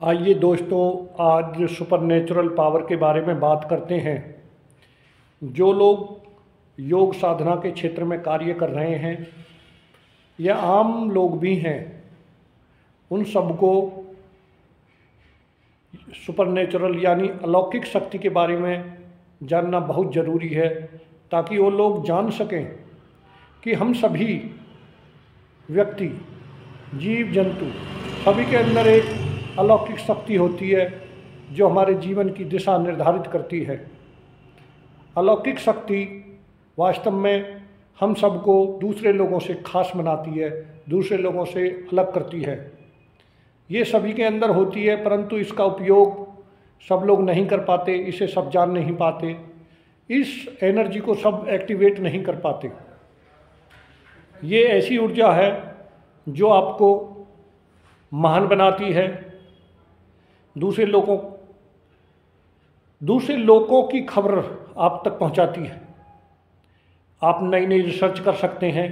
आइए दोस्तों, आज सुपरनेचुरल पावर के बारे में बात करते हैं। जो लोग योग साधना के क्षेत्र में कार्य कर रहे हैं या आम लोग भी हैं, उन सबको सुपरनेचुरल यानी अलौकिक शक्ति के बारे में जानना बहुत ज़रूरी है, ताकि वो लोग जान सकें कि हम सभी व्यक्ति, जीव जंतु, सभी के अंदर एक अलौकिक शक्ति होती है जो हमारे जीवन की दिशा निर्धारित करती है। अलौकिक शक्ति वास्तव में हम सबको दूसरे लोगों से खास बनाती है, दूसरे लोगों से अलग करती है। ये सभी के अंदर होती है, परंतु इसका उपयोग सब लोग नहीं कर पाते, इसे सब जान नहीं पाते, इस एनर्जी को सब एक्टिवेट नहीं कर पाते। ये ऐसी ऊर्जा है जो आपको महान बनाती है, दूसरे लोगों की खबर आप तक पहुंचाती है। आप नई नई रिसर्च कर सकते हैं,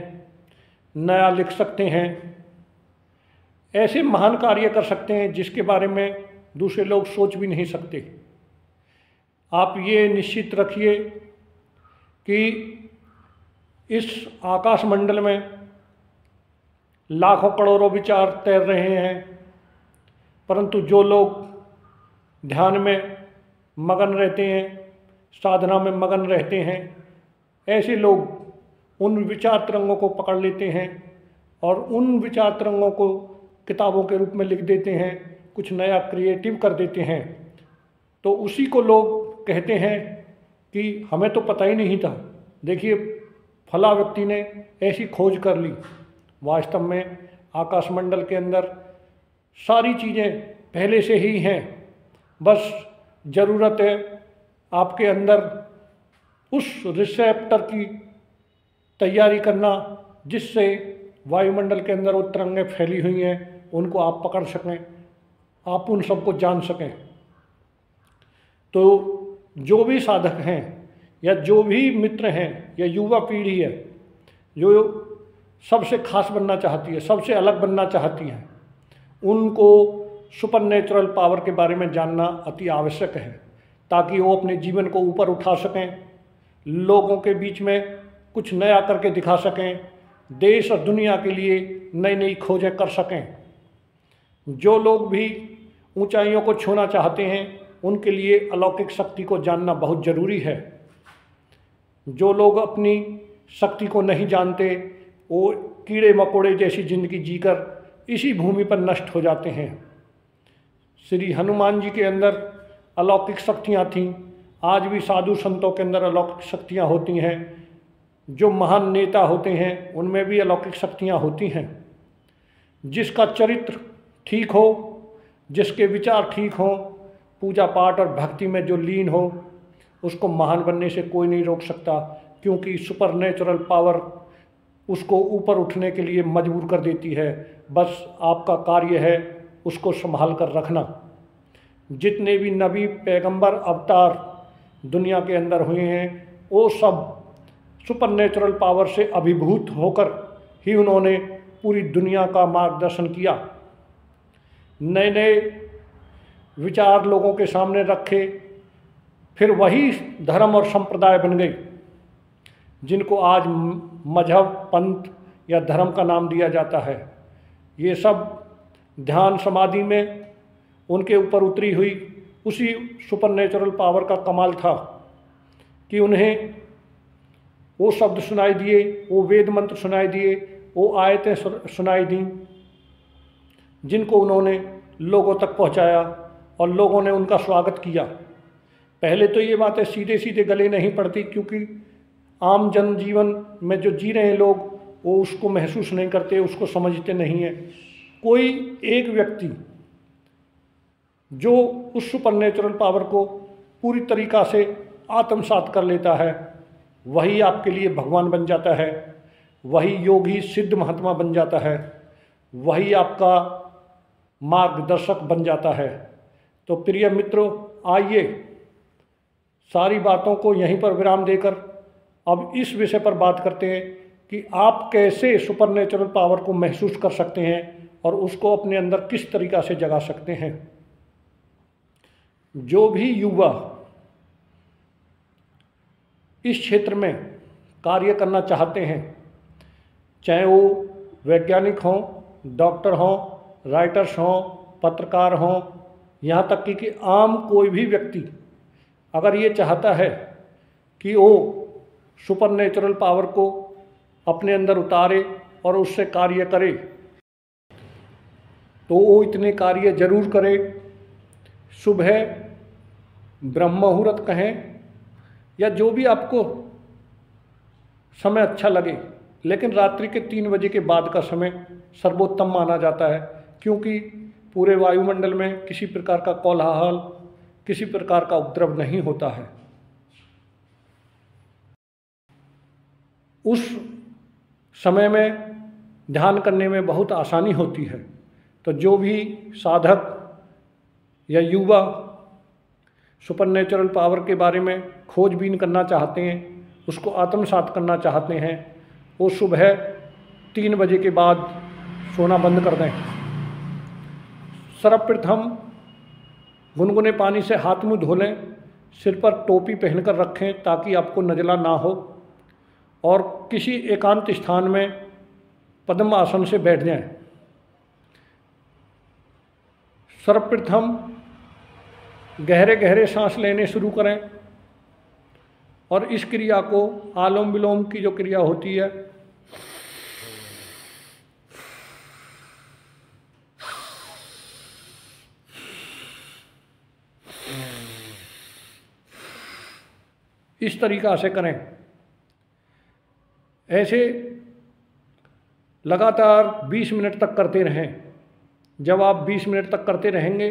नया लिख सकते हैं, ऐसे महान कार्य कर सकते हैं जिसके बारे में दूसरे लोग सोच भी नहीं सकते। आप ये निश्चित रखिए कि इस आकाश मंडल में लाखों करोड़ों विचार तैर रहे हैं, परंतु जो लोग ध्यान में मगन रहते हैं, साधना में मगन रहते हैं, ऐसे लोग उन विचार तरंगों को पकड़ लेते हैं और उन विचार तरंगों को किताबों के रूप में लिख देते हैं, कुछ नया क्रिएटिव कर देते हैं। तो उसी को लोग कहते हैं कि हमें तो पता ही नहीं था, देखिए फला व्यक्ति ने ऐसी खोज कर ली। वास्तव में आकाशमंडल के अंदर सारी चीज़ें पहले से ही हैं, बस ज़रूरत है आपके अंदर उस रिसेप्टर की तैयारी करना, जिससे वायुमंडल के अंदर वो तरंगें फैली हुई हैं, उनको आप पकड़ सकें, आप उन सबको जान सकें। तो जो भी साधक हैं या जो भी मित्र हैं या युवा पीढ़ी है जो सबसे खास बनना चाहती है, सबसे अलग बनना चाहती है, उनको सुपरनेचुरल पावर के बारे में जानना अति आवश्यक है, ताकि वो अपने जीवन को ऊपर उठा सकें, लोगों के बीच में कुछ नया करके दिखा सकें, देश और दुनिया के लिए नई नई खोजें कर सकें। जो लोग भी ऊंचाइयों को छूना चाहते हैं, उनके लिए अलौकिक शक्ति को जानना बहुत ज़रूरी है। जो लोग अपनी शक्ति को नहीं जानते, वो कीड़े मकोड़े जैसी ज़िंदगी जीकर इसी भूमि पर नष्ट हो जाते हैं। श्री हनुमान जी के अंदर अलौकिक शक्तियाँ थीं, आज भी साधु संतों के अंदर अलौकिक शक्तियाँ होती हैं, जो महान नेता होते हैं उनमें भी अलौकिक शक्तियाँ होती हैं। जिसका चरित्र ठीक हो, जिसके विचार ठीक हों, पूजा पाठ और भक्ति में जो लीन हो, उसको महान बनने से कोई नहीं रोक सकता, क्योंकि सुपरनेचुरल पावर उसको ऊपर उठने के लिए मजबूर कर देती है। बस आपका कार्य है उसको संभाल कर रखना। जितने भी नबी पैगंबर अवतार दुनिया के अंदर हुए हैं, वो सब सुपरनेचुरल पावर से अभिभूत होकर ही उन्होंने पूरी दुनिया का मार्गदर्शन किया। नए नए विचार लोगों के सामने रखे, फिर वही धर्म और संप्रदाय बन गई, जिनको आज मजहब, पंथ या धर्म का नाम दिया जाता है। ये सब ध्यान समाधि में उनके ऊपर उतरी हुई उसी सुपरनेचुरल पावर का कमाल था कि उन्हें वो शब्द सुनाई दिए, वो वेद मंत्र सुनाई दिए, वो आयतें सुनाई दी, जिनको उन्होंने लोगों तक पहुंचाया और लोगों ने उनका स्वागत किया। पहले तो ये बातें सीधे सीधे गले नहीं पड़ती, क्योंकि आम जनजीवन में जो जी रहे हैं लोग, वो उसको महसूस नहीं करते, उसको समझते नहीं हैं। कोई एक व्यक्ति जो उस सुपरनेचुरल पावर को पूरी तरीक़ा से आत्मसात कर लेता है, वही आपके लिए भगवान बन जाता है, वही योगी सिद्ध महात्मा बन जाता है, वही आपका मार्गदर्शक बन जाता है। तो प्रिय मित्रों, आइए सारी बातों को यहीं पर विराम देकर अब इस विषय पर बात करते हैं कि आप कैसे सुपरनेचुरल पावर को महसूस कर सकते हैं और उसको अपने अंदर किस तरीक़ा से जगा सकते हैं। जो भी युवा इस क्षेत्र में कार्य करना चाहते हैं, चाहे वो वैज्ञानिक हों, डॉक्टर हों, राइटर्स हों, पत्रकार हों, यहाँ तक कि आम कोई भी व्यक्ति अगर ये चाहता है कि वो सुपर नेचुरल पावर को अपने अंदर उतारे और उससे कार्य करे, तो वो इतने कार्य जरूर करे। सुबह ब्रह्म मुहूर्त कहें या जो भी आपको समय अच्छा लगे, लेकिन रात्रि के 3 बजे के बाद का समय सर्वोत्तम माना जाता है, क्योंकि पूरे वायुमंडल में किसी प्रकार का कोलाहल, किसी प्रकार का उपद्रव नहीं होता है। उस समय में ध्यान करने में बहुत आसानी होती है। तो जो भी साधक या युवा सुपर नेचुरल पावर के बारे में खोजबीन करना चाहते हैं, उसको आत्मसात करना चाहते हैं, वो सुबह 3 बजे के बाद सोना बंद कर दें। सर्वप्रथम गुनगुने पानी से हाथ मुंह धो लें, सिर पर टोपी पहनकर रखें ताकि आपको नज़ला ना हो, और किसी एकांत स्थान में पद्म आसन से बैठ जाएं। सर्वप्रथम गहरे गहरे सांस लेने शुरू करें और इस क्रिया को आलोम विलोम की जो क्रिया होती है, इस तरीक़ा से करें। ऐसे लगातार 20 मिनट तक करते रहें। जब आप 20 मिनट तक करते रहेंगे,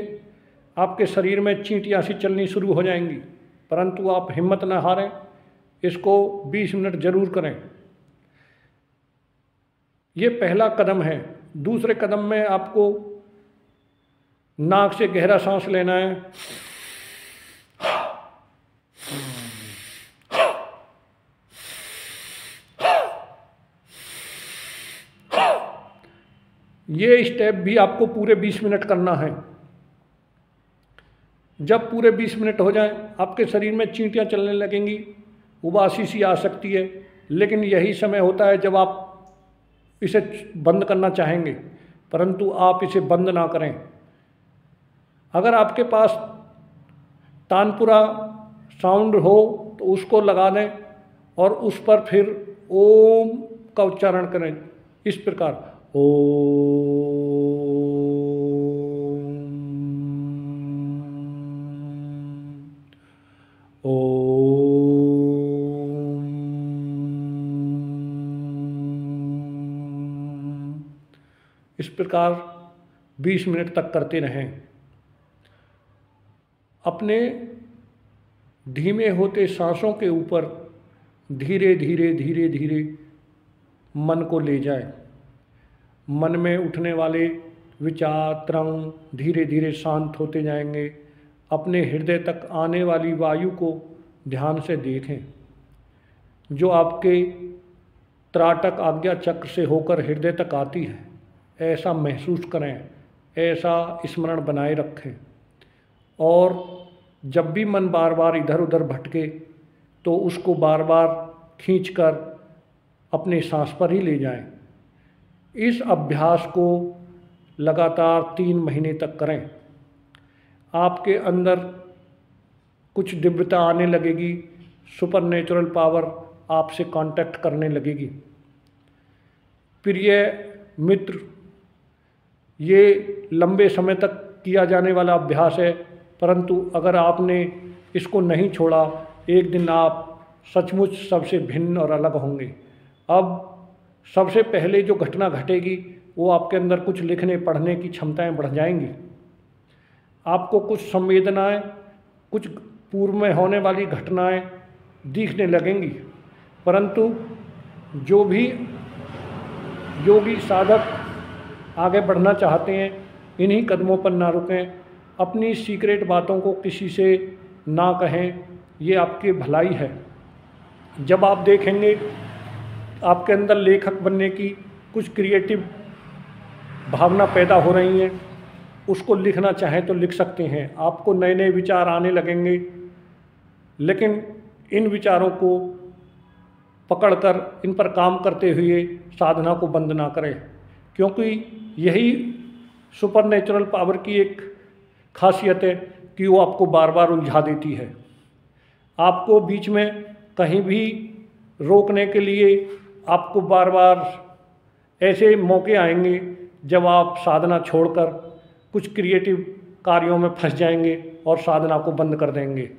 आपके शरीर में चींटियाँ सी चलनी शुरू हो जाएंगी, परंतु आप हिम्मत न हारें, इसको 20 मिनट जरूर करें। ये पहला कदम है। दूसरे कदम में आपको नाक से गहरा सांस लेना है, ये स्टेप भी आपको पूरे 20 मिनट करना है। जब पूरे 20 मिनट हो जाएं, आपके शरीर में चींटियाँ चलने लगेंगी, उबासी सी आ सकती है, लेकिन यही समय होता है जब आप इसे बंद करना चाहेंगे, परंतु आप इसे बंद ना करें। अगर आपके पास तानपुरा साउंड हो तो उसको लगा दें और उस पर फिर ओम का उच्चारण करें, इस प्रकार ओम ओम। इस प्रकार 20 मिनट तक करते रहें। अपने धीमे होते सांसों के ऊपर धीरे धीरे धीरे धीरे मन को ले जाए। मन में उठने वाले विचार तरंग धीरे धीरे शांत होते जाएंगे। अपने हृदय तक आने वाली वायु को ध्यान से देखें, जो आपके त्राटक आज्ञा चक्र से होकर हृदय तक आती है। ऐसा महसूस करें, ऐसा स्मरण बनाए रखें। और जब भी मन बार बार इधर उधर भटके तो उसको बार बार खींचकर अपने सांस पर ही ले जाएं। इस अभ्यास को लगातार 3 महीने तक करें। आपके अंदर कुछ दिव्यता आने लगेगी, सुपर नेचुरल पावर आपसे कांटेक्ट करने लगेगी। प्रिय मित्र, ये लंबे समय तक किया जाने वाला अभ्यास है, परंतु अगर आपने इसको नहीं छोड़ा, एक दिन आप सचमुच सबसे भिन्न और अलग होंगे। अब सबसे पहले जो घटना घटेगी वो आपके अंदर कुछ लिखने पढ़ने की क्षमताएं बढ़ जाएंगी। आपको कुछ संवेदनाएं, कुछ पूर्व में होने वाली घटनाएं दिखने लगेंगी। परंतु जो भी योगी साधक आगे बढ़ना चाहते हैं, इन्हीं कदमों पर ना रुकें। अपनी सीक्रेट बातों को किसी से ना कहें, ये आपकी भलाई है। जब आप देखेंगे आपके अंदर लेखक बनने की कुछ क्रिएटिव भावना पैदा हो रही हैं, उसको लिखना चाहें तो लिख सकते हैं। आपको नए नए विचार आने लगेंगे, लेकिन इन विचारों को पकड़कर इन पर काम करते हुए साधना को बंद ना करें, क्योंकि यही सुपर नेचुरल पावर की एक खासियत है कि वो आपको बार बार उलझा देती है। आपको बीच में कहीं भी रोकने के लिए आपको बार बार ऐसे मौके आएंगे जब आप साधना छोड़कर कुछ क्रिएटिव कार्यों में फंस जाएंगे और साधना को बंद कर देंगे।